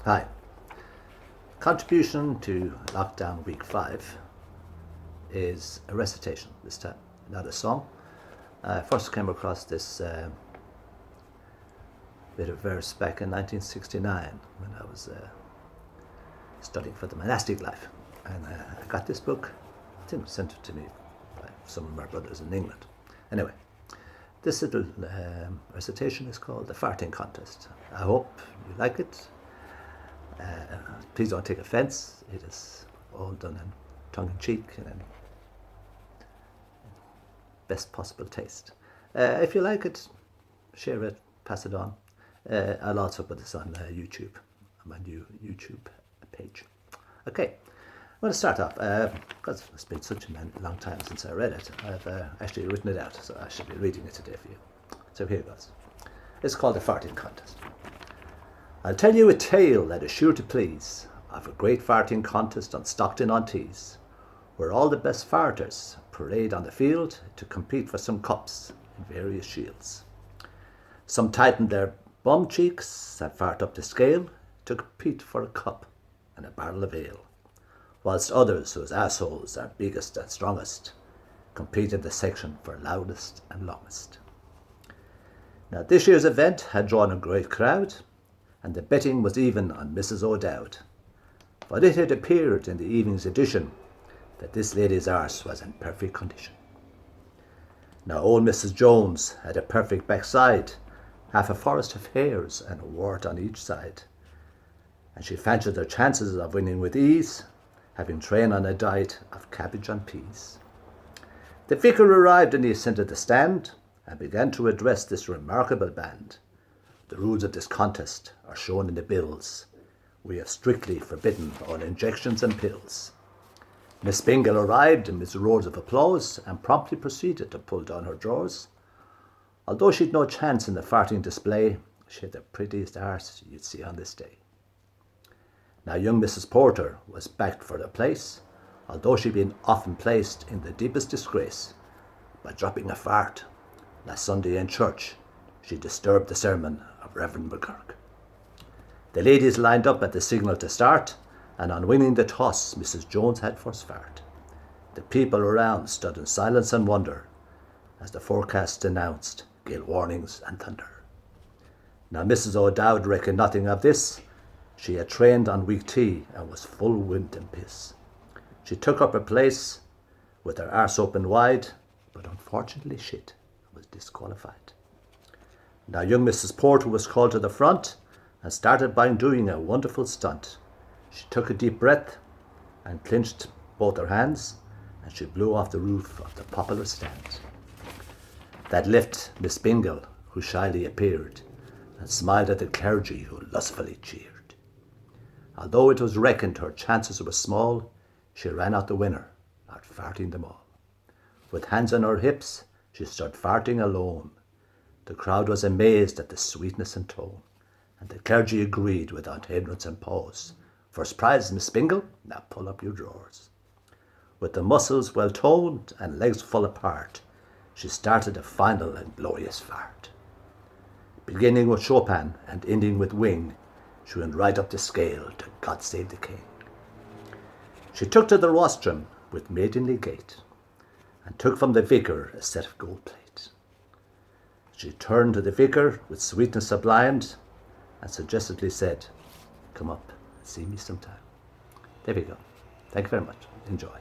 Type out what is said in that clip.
Hi. Contribution to lockdown week 5 is a recitation this time, not a song. I first came across this bit of verse back in 1969 when I was studying for the monastic life. And I got this book. I think it was sent it to me by some of my brothers in England. Anyway, this little recitation is called The Farting Contest. I hope you like it. Please don't take offence. It is all done in tongue-in-cheek and in best possible taste. If you like it, share it, pass it on. I'll also put this on YouTube, on my new YouTube page. Okay, I'm going to start off, because it's been such a long time since I read it. I've actually written it out, so I should be reading it today for you. So here it goes. It's called The Farting Contest. I'll tell you a tale that is sure to please, of a great farting contest on Stockton-on-Tees, where all the best farters parade on the field to compete for some cups in various shields. Some tighten their bum cheeks and fart up the scale to compete for a cup and a barrel of ale, whilst others whose assholes are biggest and strongest compete in the section for loudest and longest. Now this year's event had drawn a great crowd, and the betting was even on Mrs. O'Dowd, but it had appeared in the evening's edition that this lady's arse was in perfect condition. Now old Mrs. Jones had a perfect backside, half a forest of hairs and a wart on each side, and she fancied her chances of winning with ease, having trained on a diet of cabbage and peas. The vicar arrived and he ascended the stand and began to address this remarkable band. The rules of this contest are shown in the bills. We have strictly forbidden all injections and pills. Miss Bingle arrived amidst roars of applause and promptly proceeded to pull down her drawers. Although she'd no chance in the farting display, she had the prettiest arse you'd see on this day. Now young Mrs. Porter was backed for the place, although she'd been often placed in the deepest disgrace by dropping a fart. Last Sunday in church, she disturbed the sermon of Reverend McGurk. The ladies lined up at the signal to start, and on winning the toss, Mrs. Jones had first fart. The people around stood in silence and wonder as the forecast announced gale warnings and thunder. Now Mrs. O'Dowd reckoned nothing of this. She had trained on weak tea and was full wind and piss. She took up her place with her arse open wide, but unfortunately shit was disqualified. Now young Mrs. Porter was called to the front and started by doing a wonderful stunt. She took a deep breath and clinched both her hands, and she blew off the roof of the popular stand. That left Miss Bingle, who shyly appeared, and smiled at the clergy who lustfully cheered. Although it was reckoned her chances were small, she ran out the winner, out farting them all. With hands on her hips, she stood farting alone. The crowd was amazed at the sweetness and tone, and the clergy agreed without hindrance and pause. First prize, Miss Bingle, now pull up your drawers. With the muscles well toned and legs full apart, she started a final and glorious fart. Beginning with Chopin and ending with Wing, she went right up the scale to God Save the King. She took to the rostrum with maidenly gait, and took from the vicar a set of gold plate. She turned to the vicar with sweetness sublimed and suggestively said, "Come up and see me sometime." There we go. Thank you very much. Enjoy.